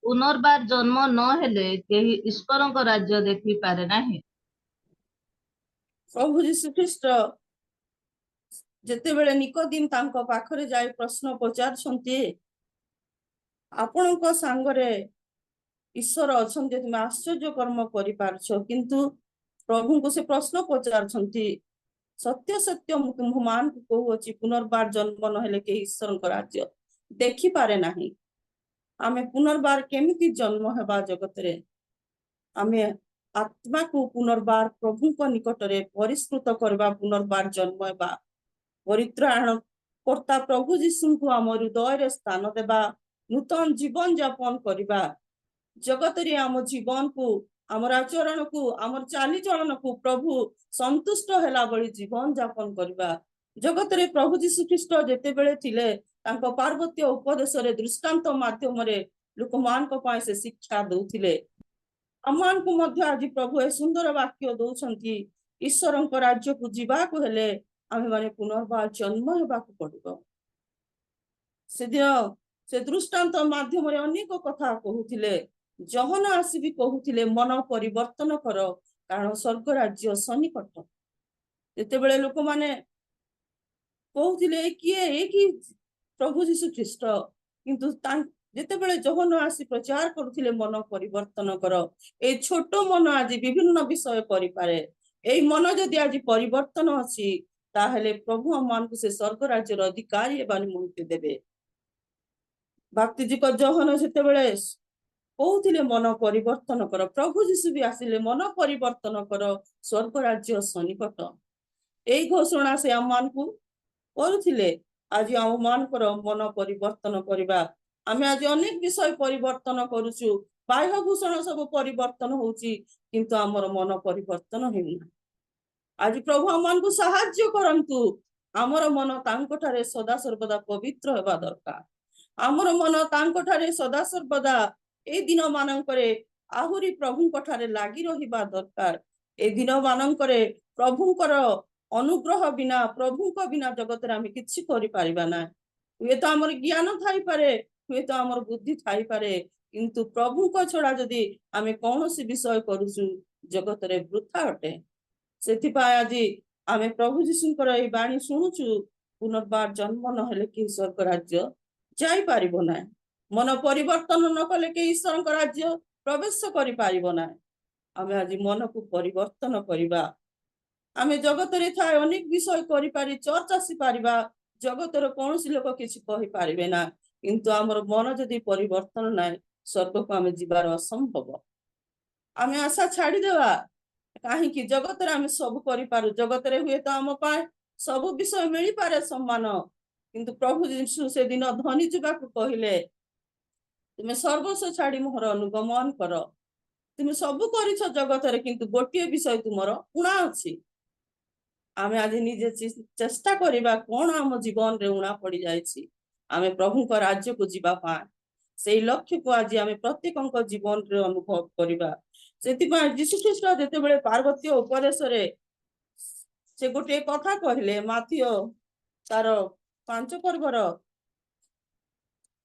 ପୁନର୍ବାର ଜନ୍ମ ନ ହେଲେ କେହି ଈଶ୍ୱରଙ୍କ ରାଜ୍ୟ ଦେଖିପାରେ ନାହିଁ। प्रभु यीशु ख्रीष्ट जेतेबेले निकोदिम तांको पाखरे जाई प्रश्न पचारछंती, आपणको सांगरे ईश्वर अछंती, तुम आश्चर्य कर्म करि पारछो, किंतु प्रभु को से प्रश्न पचारछंती, सत्य सत्य मु तुम मान को कहूची पुनर्बार जन्म न हेले के ईश्वरक राज्य देखि पारे नाही। आमे पुनर्बार केमिति जन्म हेबा जगत रे, आमे आत्मा को पुनर्बार प्रभु को निकट रे परिष्कृत करबा, पुनर्बार जन्म हेबा, परित्राण कर्ता प्रभु यीशु को आम हृदय रे स्थान देबा, नूतन जीवन यापन करबा। जगत रे आम जीवन को, आमर आचरण को, आमर चाली चलन को प्रभु संतुष्ट हेला बळी जीवन यापन करबा। जगत रे प्रभु यीशु ख्रीष्ट जेते बेले थिले, तांको पार्वत्य उपदेश रे दृष्टांत माध्यम रे लोक मान को पाए से शिक्षा दउथिले। आमान को मध्य आज प्रभु ए सुंदर वाक्य दउछंती, ईश्वरक राज्य को जीवा को हेले आमे माने पुनर्बार जन्म हेबा को पड़िबो। से दिन से दृष्टांत माध्यम रे अनेक कथा कहूथिले। जहन आसीबी कहूथिले, मन परिवर्तन कर, कारण स्वर्ग राज्य सन्निकट। जेते बेले लोक माने कहूथिले किए एक ही प्रभु यीशु ख्रीष्ट, किंतु जेते बेले जहन आसी प्रचार करुथिले मन परिवर्तन कर, ए छोट मन आज विभिन्न विषय करि पारे। एई मन जदि आज परिवर्तन अछि, ताहेले प्रभु आमान को से स्वर्ग राज्यर अधिकारी एबा निमंत्रण देबे। भक्ति जी को जहन जेते बेले कहूथिले मन परिवर्तन कर, प्रभु यीशु भी आसिले मन परिवर्तन कर, स्वर्ग राज्य सन्निकट। एई घोषणा से आमान को करुथिले। आज आमान कर मन परिवर्तन करबा। आमे आज अनेक विषय परिवर्तन करूछु, बाह्य भूषण सब परिवर्तन होउची, किंतु आमर मन परिवर्तन हेउना। आज प्रभु आमान को सहाय्य करंतु, आमर मन तांको ठारे सदा सर्वदा पवित्र हेबा दरकार। आमर मन तांको ठारे सदा सर्वदा ए दिन मानंकरे आहुरी प्रभुंको ठारे लागि रहिबा दरकार। ए दिन मानंकरे प्रभुंकर अनुग्रह बिना प्रभुଙ୍କ बिना जगत रे आमे किछि करि परिबा ना हुए तो हमर ज्ञान थाई पारे हुए तो हमर बुद्धि थाई पारे किंतु प्रभुଙ୍କ छडा जदि आमे कोनोसी विषय करूछु जगत रे वृथा अटे सेथि पाय आजि आमे प्रभु जीशुଙ୍କର एई बाणी सुनुछु पुनर्बार जन्म न हेले कि स्वर्ग राज्य जाई पारिबो ना मन परिवर्तन न कले कि ईश्वरଙ୍କ राज्य प्रवेश करि पारिबो ना आमे आजि मन को परिवर्तन करिबा आमे जगत रे थाए अनेक विषय करि पारि चर्च आसी पारिबा जगत रे कोनोसी लोक किछि कहि पारिबे ना किंतु हमर मन जदि परिवर्तन नाय स्वर्ग को आमे जिबार असंभव आमे आशा छाडी देवा काहे कि जगत रे आमे सब करि पारु जगत रे हुए तो हम पाए सब विषय मिली पारे सम्मान किंतु प्रभु यीशु से दिन धनी जिबा को कहिले तुमे सर्वस्व छाडी मोहर अनुगमन कर तुमे सब करिछ जगत रे किंतु गोटिए विषय तुमरो उणा अछि आमे आज निजे चेष्टा करिबा कोन हम जीवन रे उणा पड़ी जायछि आमे प्रभु को राज्य को जिबा पा सेई लक्ष्य को आज आमे प्रत्येकक जीवन रे अनुभव करिबा सेति पा यीशु ख्रीष्ट जेते बेले पार्वती उपदेश रे से गोटे कथा कहले माथियो तार 5 पर्वर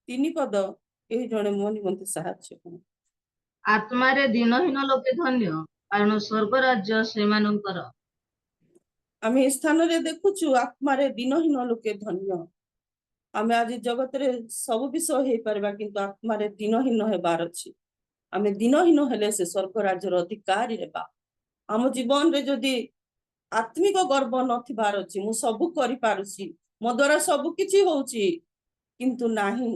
3 पद एही जणे मोनि मते साहाय्य करू आत्मारे दिनहीन लोके धन्य कारण स्वर्ग राज्य सेमानंकर आमे स्थान रे देखुछु आत्मा रे दिनहीन लोके धन्य आमे आज जगत रे सब विषय हे परबा किंतु आत्मा रे दिनहीन हेबार अछि आमे दिनहीन हेले से स्वर्ग राज्य रो अधिकारी हेबा हम जीवन रे जदि आत्मिक गर्व नथिबार अछि मु सब करि पारुछि मो द्वारा सब किछि होउछि किंतु नाही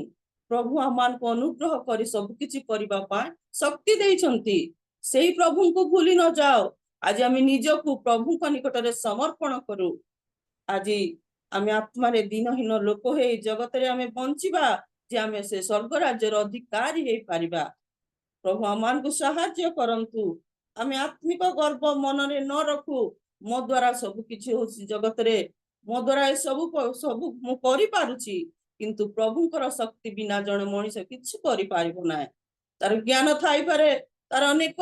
प्रभु आमान को अनुग्रह करी सब किछि करिबा पाए शक्ति देइछंती सेही प्रभु को भूली न जाओ आज आमे निजको प्रभु को निकट रे समर्पण करू आज आमे आत्मा रे दिनहीन लोक हे जगत रे आमे बंचिबा जे आमे से स्वर्ग राज्य रो अधिकारी हे पारिबा प्रभु आमान को सहाय्य करंतु आमे आत्मिक गर्व मन रे न रखू मो द्वारा सब किछि होछि जगत रे मो द्वारा ए सब मु करि पारुछि किंतु प्रभुଙ୍କର शक्ति बिना जण मनुष्य किछि करि पारिबो ना तार ज्ञान थाई पारे तार अनेक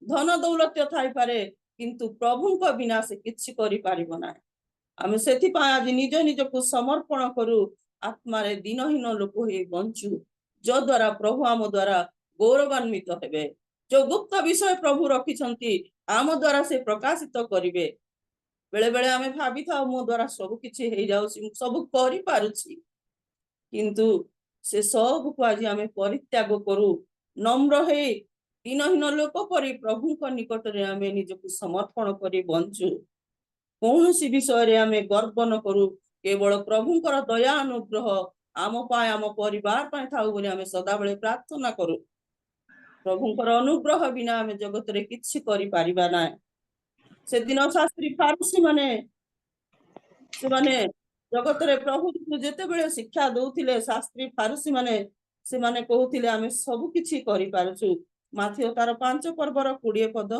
धन दौलत थाई पारे किंतु प्रभुଙ୍କ बिना से किछि करि पारिबो ना आमे सेथि पा आज निज निज को समर्पण करू आत्मा रे दिनहीन लोक हे बंचू जो द्वारा प्रभु आम द्वारा गौरवान्वित हेबे जो गुप्त विषय प्रभु रखिछंती आम द्वारा से प्रकाशित करिवे बेले बेले आमे भाबी था मो द्वारा सब किछि हे जाउछि सब करि पारुछि किंतु से सब को आज आमे परित्याग करू नम्र हे दिनहीन लोक परि प्रभु को निकट रे आमे निजको समर्पण करी बंचू कौनसी विषय रे आमे गर्व न करू केवल प्रभुଙ୍କର दया अनुग्रह आम पाए आम परिवार पाए थाउ बोली आमे सदा बेले प्रार्थना करू प्रभुଙ୍କର अनुग्रह बिना आमे जगत रे किछि करि पारिबा ना से दिन शास्त्री फारूसी माने जगत रे प्रभु जेते बेले शिक्षा दउथिले शास्त्री फारूसी से माने कहउथिले आमे सब किछि करि पारुछु माथियो तार 5 पर्वर 20 पद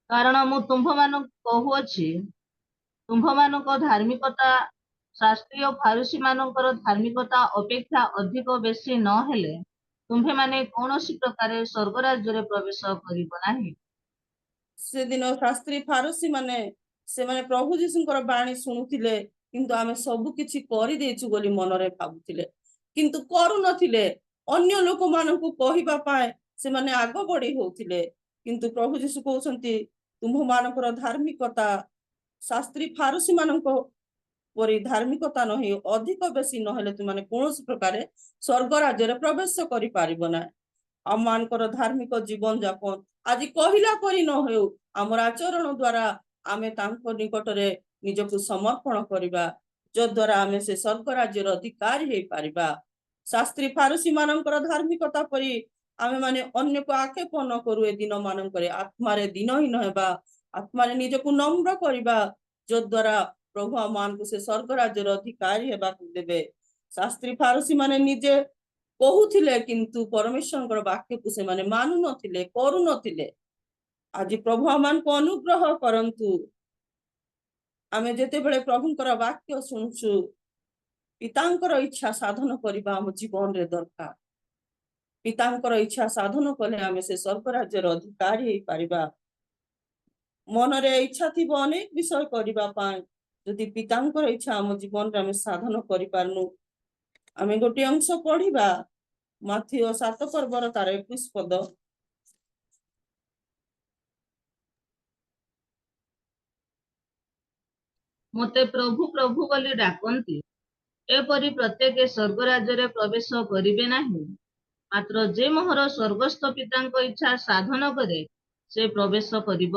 कारण मु तुम्भ मान कहूअछि तुम्भ मानक धार्मिकता शास्त्रीय फारूसी मानकर धार्मिकता अपेक्षा अधिक बेसी न हेले तुम्भे माने कौनसी प्रकार स्वर्ग राज्य रे प्रवेश करिबो नाही से दिन शास्त्री फारूसी से माने प्रभु जीशुଙ୍କର बाणी सुनुथिले किंतु आमे सब किछि करि देछु बोली मन रे भाबुथिले किंतु करू नथिले अन्य लोक मानकु कहिबा पाए से माने आग बढी होउथिले किंतु प्रभु जीशु कहउछंती तुम्ह मानकर धार्मिकता शास्त्री फारूसी मानको परि धार्मिकता नहि अधिक बेसी न हेले तु माने कोनोसी प्रकार स्वर्ग राज्य रे प्रवेश करि पारिबो ना हम मानकर धार्मिक जीवन जापन आज कहिला परि न हेउ हमर आचरण द्वारा आमे तांको निकट रे निजको समर्पण करिबा जो द्वारा आमे से स्वर्ग राज्य रो अधिकारी हे पारिबा शास्त्री फारूसी मानकर धार्मिकता परि आमे माने अन्य को आक्षेप न करू ए दिन मानकर आत्मा रे दिनहीन हेबा आत्मा रे निजको नम्र करिबा जो द्वारा प्रभु आमान को से स्वर्ग राज्य रो अधिकारी हेबा देबे शास्त्री फारूसी माने निजे कहूथिले किंतु परमेश्वरଙ୍କର वाक्य को से माने मानु नथिले करू नथिले आज प्रभु आमान को अनुग्रह करंतु आमे जेते बेले प्रभुଙ୍କର वाक्य सुनछु पिताଙ୍କର इच्छा साधन करिबा हम जीवन रे दरकार ପିତାଙ୍କର ଇଚ୍ଛା ସାଧନ କଲେ ଆମେ ସେ ସ୍ୱର୍ଗ ରାଜ୍ୟର ଅଧିକାରୀ ହେଇପାରିବା। ମନରେ ଇଚ୍ଛା ଥିବ ଅନେକ ବିଷୟ କରିବା ପାଇଁ, ଯଦି ପିତାଙ୍କର ଇଚ୍ଛା ଆମ ଜୀବନରେ ଆମେ ସାଧନ କରିପାରୁନୁ। ଆମେ ଗୋଟିଏ ଅଂଶ ପଢିବା ମାଥିଓ 7 ପର୍ବର ତାର 21 ପଦ। ମୋତେ ପ୍ରଭୁ ପ୍ରଭୁ ବୋଲି ଡାକନ୍ତି, ଏପରି ପ୍ରତ୍ୟେକେ ସ୍ୱର୍ଗ ରାଜ୍ୟରେ ପ୍ରବେଶ କରିବେ ନାହିଁ, ମାତ୍ର ଯେ ମୋହର ସ୍ୱର୍ଗସ୍ଥ ପିତାଙ୍କ ଇଚ୍ଛା ସାଧନ କରେ ସେ ପ୍ରବେଶ କରିବ।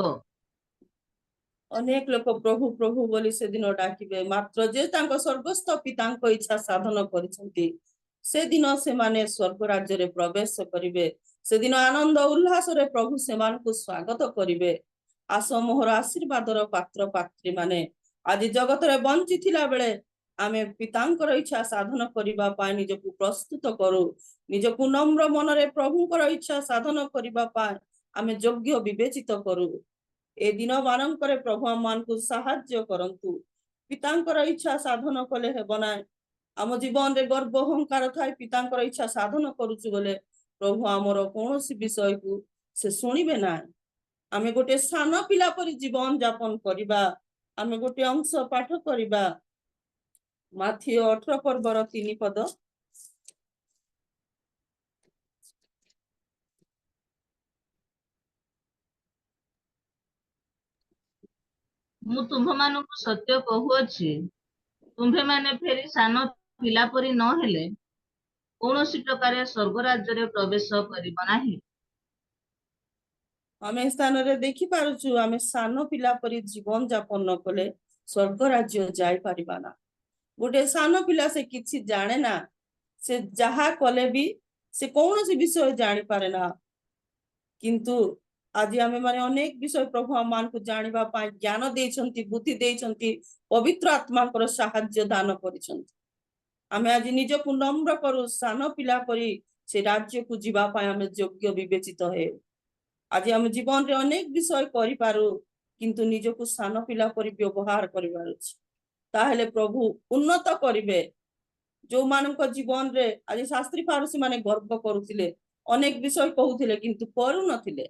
ଅନେକ ଲୋକ ପ୍ରଭୁ ପ୍ରଭୁ ବୋଲି ସେଦିନ ଡାକିବେ, ମାତ୍ର ଯେ ତାଙ୍କ ସ୍ୱର୍ଗସ୍ଥ ପିତାଙ୍କ ଇଚ୍ଛା ସାଧନ କରିଛନ୍ତି ସେଦିନ ସେମାନେ ସ୍ୱର୍ଗ ରାଜ୍ୟରେ ପ୍ରବେଶ କରିବେ। ସେଦିନ ଆନନ୍ଦ ଉଲ୍ଲାସରେ ପ୍ରଭୁ ସେମାନଙ୍କୁ ସ୍ୱାଗତ କରିବେ। ଆସ ମୋହର ଆଶୀର୍ବାଦର ପାତ୍ର ପାତ୍ରୀ ମାନେ, ଆଜି ଜଗତରେ ବଞ୍ଚିଥିଲା ବେଳେ ଆମେ ପିତାଙ୍କର ଇଚ୍ଛା ସାଧନ କରିବା ପାଇଁ ନିଜକୁ ପ୍ରସ୍ତୁତ କରୁ। ନିଜକୁ ନମ୍ର ମନରେ ପ୍ରଭୁଙ୍କର ଇଚ୍ଛା ସାଧନ କରିବା ପାଇଁ ଆମେ ଯୋଗ୍ୟ ବିବେଚିତ କରୁ। ଏ ଦିନ ମାନଙ୍କରେ ପ୍ରଭୁ ଆମମାନଙ୍କୁ ସାହାଯ୍ୟ କରନ୍ତୁ। ପିତାଙ୍କର ଇଚ୍ଛା ସାଧନ କଲେ ହେବ ନାହିଁ। ଆମ ଜୀବନରେ ଗର୍ବ ଅହଙ୍କାର ଥାଏ, ପିତାଙ୍କର ଇଚ୍ଛା ସାଧନ କରୁଛୁ ବୋଲେ ପ୍ରଭୁ ଆମର କୌଣସି ବିଷୟକୁ ସେ ଶୁଣିବେ ନାହିଁ। ଆମେ ଗୋଟେ ସାନ ପିଲା ପରି ଜୀବନ ଯାପନ କରିବା। ଆମେ ଗୋଟେ ଅଂଶ ପାଠ କରିବା ମାଥିଓ 18 ପର୍ବର 3 ପଦ। ମୁଁ ତୁମ୍ଭମାନଙ୍କୁ ସତ୍ୟ କହୁଅଛି, ତୁମ୍ଭେମାନେ ଫେରି ସାନ ପିଲା ପରି ନ ହେଲେ କୌଣସି ପ୍ରକାରେ ସ୍ୱର୍ଗ ରାଜ୍ୟରେ ପ୍ରବେଶ କରିବ ନାହିଁ। ଆମେ ସ୍ଥାନରେ ଦେଖିପାରୁଛୁ ଆମେ ସାନ ପିଲା ପରି ଜୀବନ ଯାପନ ନ କଲେ ସ୍ୱର୍ଗ ରାଜ୍ୟ ଯାଇପାରିବା ନା। ଗୋଟେ ସାନ ପିଲା ସେ କିଛି ଜାଣେ ନା, ସେ ଯାହା କଲେ ବି ସେ କୌଣସି ବିଷୟ ଜାଣିପାରେ ନା। କିନ୍ତୁ ଆଜି ଆମେ ମାନେ ଅନେକ ବିଷୟ ପ୍ରଭୁ ଆମମାନଙ୍କୁ ଜାଣିବା ପାଇଁ ଜ୍ଞାନ ଦେଇଛନ୍ତି, ବୁଦ୍ଧି ଦେଇଛନ୍ତି, ପବିତ୍ର ଆତ୍ମାଙ୍କର ସାହାଯ୍ୟ ଦାନ କରିଛନ୍ତି। ଆମେ ଆଜି ନିଜକୁ ନମ୍ର କରୁ, ସାନ ପିଲା ପରି ସେ ରାଜ୍ୟକୁ ଯିବା ପାଇଁ ଆମେ ଯୋଗ୍ୟ ବିବେଚିତ ହେଉ। ଆଜି ଆମ ଜୀବନରେ ଅନେକ ବିଷୟ କରିପାରୁ, କିନ୍ତୁ ନିଜକୁ ସାନ ପିଲା ପରି ବ୍ୟବହାର କରିବାର ଅଛି। ତାହେଲେ ପ୍ରଭୁ ଉନ୍ନତ କରିବେ। ଯୋଉମାନଙ୍କ ଜୀବନରେ ଆଜି ଶାସ୍ତ୍ରୀ ଫାରୁସୀ ମାନେ ଗର୍ବ କରୁଥିଲେ, ଅନେକ ବିଷୟ କହୁଥିଲେ କିନ୍ତୁ କରୁନଥିଲେ,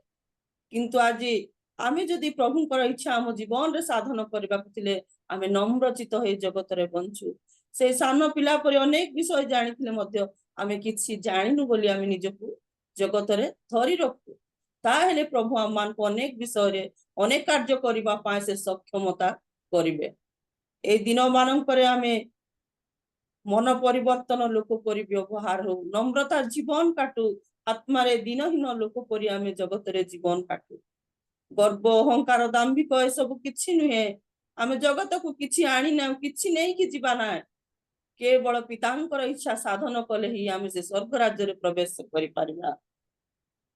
କିନ୍ତୁ ଆଜି ଆମେ ଯଦି ପ୍ରଭୁଙ୍କର ଇଚ୍ଛା ଆମ ଜୀବନରେ ସାଧନ କରିବାକୁ ଥିଲେ ଆମେ ନମ୍ରଚିତ ହେଇ ଜଗତରେ ବଞ୍ଚୁ। ସେ ସାନ ପିଲା ପରି ଅନେକ ବିଷୟ ଜାଣିଥିଲେ ମଧ୍ୟ ଆମେ କିଛି ଜାଣିନୁ ବୋଲି ଆମେ ନିଜକୁ ଜଗତରେ ଧରି ରଖୁ। ତାହେଲେ ପ୍ରଭୁ ଆମମାନଙ୍କୁ ଅନେକ ବିଷୟରେ ଅନେକ କାର୍ଯ୍ୟ କରିବା ପାଇଁ ସେ ସକ୍ଷମତା କରିବେ। এই ଦିନ ମାନଙ୍କରେ ଆମେ ମନ ପରିବର୍ତ୍ତନ ଲୋକ ପରି ବ୍ୟବହାର ହଉ, ନମ୍ରତା ଜୀବନ କାଟୁ, ଆତ୍ମାରେ ଦିନହୀନ ଲୋକ ପରି ଆମେ ଜଗତରେ ଜୀବନ କାଟୁ। ଗର୍ବ ଅହଙ୍କାର ଦାମ୍ଭିକ ଏସବୁ କିଛି ନୁହେଁ। ଆମେ ଜଗତକୁ କିଛି ଆଣିନାଉ, କିଛି ନେଇକି ଯିବା ନାହିଁ। କେବଳ ପିତାଙ୍କର ଇଚ୍ଛା ସାଧନ କଲେ ହିଁ ଆମେ ସେ ସ୍ୱର୍ଗ ରାଜ୍ୟରେ ପ୍ରବେଶ କରିପାରିବା।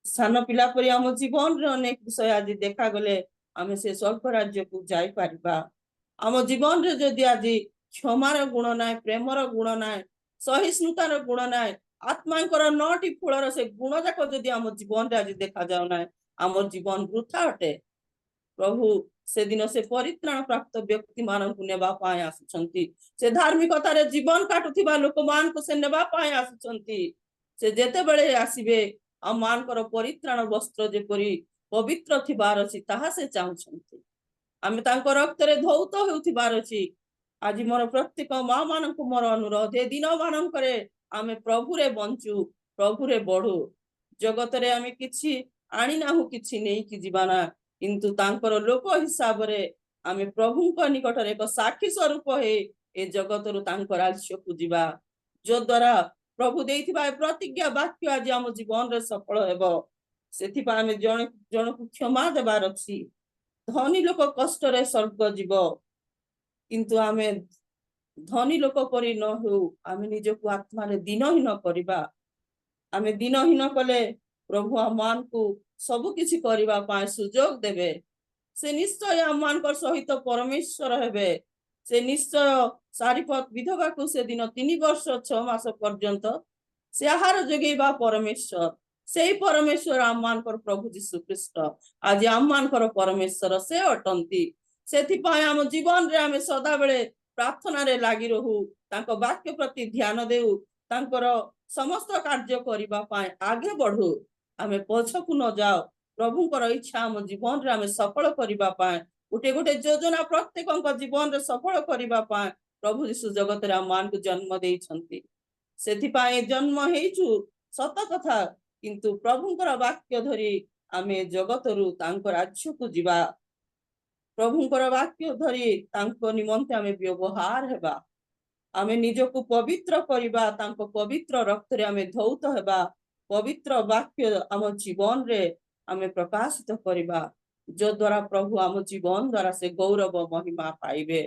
ସାନ ପିଲା ପରି ଆମ ଜୀବନରେ ଅନେକ ବିଷୟ ଆଜି ଦେଖାଗଲେ ଆମେ ସେ ସ୍ୱର୍ଗ ରାଜ୍ୟକୁ ଯାଇପାରିବା। ଆମ ଜୀବନରେ ଯଦି ଆଜି କ୍ଷମାର ଗୁଣ ନାହିଁ, ପ୍ରେମର ଗୁଣ ନାହିଁ, ସହିଷ୍ଣୁତାର ଗୁଣ ନାହିଁ, ଆତ୍ମାଙ୍କର 9ଟି ଫଳର ସେ ଗୁଣ ଯାକ ଯଦି ଆମ ଜୀବନରେ ଆଜି ଦେଖାଯାଉ ନାହିଁ, ଆମର ଜୀବନ ବୃଥା ଅଟେ। ପ୍ରଭୁ ସେଦିନ ସେ ପରିତ୍ରାଣ ପ୍ରାପ୍ତ ବ୍ୟକ୍ତି ମାନଙ୍କୁ ନେବା ପାଇଁ ଆସୁଛନ୍ତି। ସେ ଧାର୍ମିକତାରେ ଜୀବନ କାଟୁଥିବା ଲୋକମାନଙ୍କୁ ସେ ନେବା ପାଇଁ ଆସୁଛନ୍ତି। ସେ ଯେତେବେଳେ ଆସିବେ ଆମ ମାନଙ୍କର ପରିତ୍ରାଣ ବସ୍ତ୍ର ଯେପରି ପବିତ୍ର ଥିବାର ଅଛି ତାହା ସେ ଚାହୁଁଛନ୍ତି। ଆମେ ତାଙ୍କ ରକ୍ତରେ ଧୌତ ହେଉଥିବାର ଅଛି। ଆଜି ମୋର ପ୍ରତ୍ୟେକ ମା ମାନଙ୍କୁ ମୋର ଅନୁରୋଧ, ଏ ଦିନ ମାନଙ୍କରେ ଆମେ ପ୍ରଭୁରେ ବଞ୍ଚୁ, ପ୍ରଭୁରେ ବଢୁ। ଜଗତରେ ଆମେ କିଛି ଆଣିନାହୁଁ, କିଛି ନେଇକି ଯିବା ନା, କିନ୍ତୁ ତାଙ୍କର ଲୋକ ହିସାବରେ ଆମେ ପ୍ରଭୁଙ୍କ ନିକଟରେ ଏକ ସାକ୍ଷୀ ସ୍ୱରୂପ ହେଇ ଏ ଜଗତରୁ ତାଙ୍କ ରାଜ୍ୟକୁ ଯିବା। ଯଦ୍ୱାରା ପ୍ରଭୁ ଦେଇଥିବା ଏ ପ୍ରତିଜ୍ଞା ବାକ୍ୟ ଆଜି ଆମ ଜୀବନରେ ସଫଳ ହେବ। ସେଥିପାଇଁ ଆମେ ଜଣକୁ କ୍ଷମା ଦେବାର ଅଛି। ଧନୀ ଲୋକ କଷ୍ଟରେ ସ୍ୱର୍ଗ ଯିବ, କିନ୍ତୁ ଆମେ ଧନୀ ଲୋକ ପରି ନ ହେଉ, ଆମେ ନିଜକୁ ଆତ୍ମାରେ ଦିନହୀନ କରିବା। ଆମେ ଦିନହୀନ କଲେ ପ୍ରଭୁ ଆମମାନଙ୍କୁ ସବୁ କିଛି କରିବା ପାଇଁ ସୁଯୋଗ ଦେବେ। ସେ ନିଶ୍ଚୟ ଆମମାନଙ୍କ ସହିତ ପରମେଶ୍ୱର ହେବେ। ସେ ନିଶ୍ଚୟ ସାରିପତ ବିଧବାକୁ ସେଦିନ 3 ବର୍ଷ 6 ମାସ ପର୍ଯ୍ୟନ୍ତ ସେ ଆହାର ଯୋଗେଇବା ପରମେଶ୍ୱର। ସେଇ ପରମେଶ୍ୱର ଆମମାନଙ୍କର ପ୍ରଭୁ ଯୀଶୁ ଖ୍ରୀଷ୍ଟ ଆଜି ଆମମାନଙ୍କର ପରମେଶ୍ୱର ସେ ଅଟନ୍ତି। ସେଥିପାଇଁ ଆମ ଜୀବନରେ ଆମେ ସଦାବେଳେ ପ୍ରାର୍ଥନାରେ ଲାଗି ରହୁ, ତାଙ୍କ ବାକ୍ୟ ପ୍ରତି ଧ୍ୟାନ ଦେଉ, ତାଙ୍କର समस्त कार्य करिबा पाए आगे बढ़ू आमे पछकु न जाओ प्रभुंकर इच्छा हम जीवन रे आमे सफल करिबा पाए गोटे गोटे योजना प्रत्येक जीवन रे सफल करिबा पाए प्रभु यीशु जगत रे मान को जन्म देइछंती सेथि पाए जन्म हेइछु सत कथा किंतु प्रभुंकर वाक्य धरी आमे जगतरु तांको राज्य को जीवा प्रभुंकर वाक्य धरी तांको निमंते आमे व्यवहार हेबा आमे निजको पवित्र करिबा तांको पवित्र रक्त रे आमे धौत हेबा पवित्र वाक्य आम जीवन रे आमे प्रकाशित करिबा जो द्वारा प्रभु आम जीवन द्वारा से गौरव महिमा पाइबे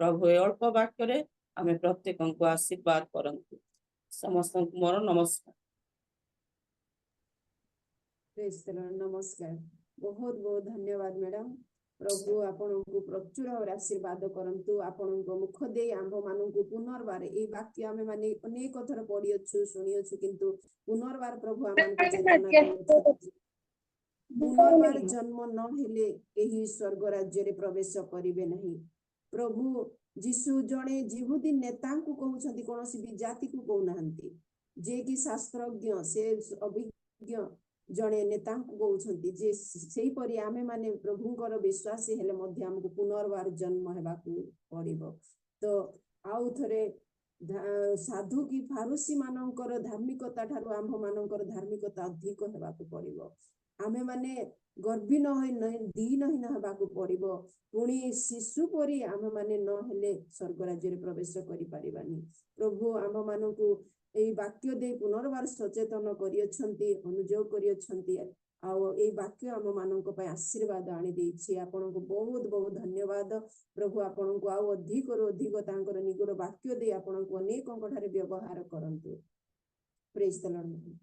प्रभु ए अल्प वाक्य रे आमे प्रत्येक को आशीर्वाद करंतु समस्त मोर नमस्कार प्रेज द लॉर्ड नमस्कार बहुत बहुत धन्यवाद मैडम प्रभु आपनको प्रचुर और आशीर्वाद करंतु आपनको मुख दे आंभ माननको पुनर्बार ए वाक्य आमे माने अनेक थर पढि अछु सुनि अछु किंतु पुनर्बार प्रभु आमानको चेतना पुनर्बार जन्म न हेले एही स्वर्ग राज्य रे प्रवेश करिवे नहीं प्रभु जीशु जणे जिहुदी नेता को कहउछंती कोनोसी भी जाति को कहू नाहंती जे कि शास्त्रज्ञ से अभिज्ञ जणे नेता को कहउछंती जे सेही परि आमे माने प्रभुंकर विश्वासी हेले मध्ये हमको पुनर्बार जन्म हेबाकू पड़िबो तो आउ थरे साधु की फारुसी मानकर धार्मिकता ठारू आंभ मानकर धार्मिकता अधिक हेबाकू पड़िबो आमे माने गर्भी न होई दीनहीन हेबाकू पड़िबो पुणी शिशु परि आमे माने न हेले स्वर्ग राज्य रे प्रवेश करि परिबानी प्रभु आम मानकू एई वाक्य दे पुनर्बार सचेतन करियछंती अनुयोग करियछंती आउ एई वाक्य आम मानक पय आशीर्वाद आनि देछि आपनको बहुत बहुत धन्यवाद प्रभु आपनको आउ अधिक रो अधिक तांकर निगुर वाक्य दे आपनको अनेक ठारे व्यवहार करंतु प्रेज द लॉर्ड।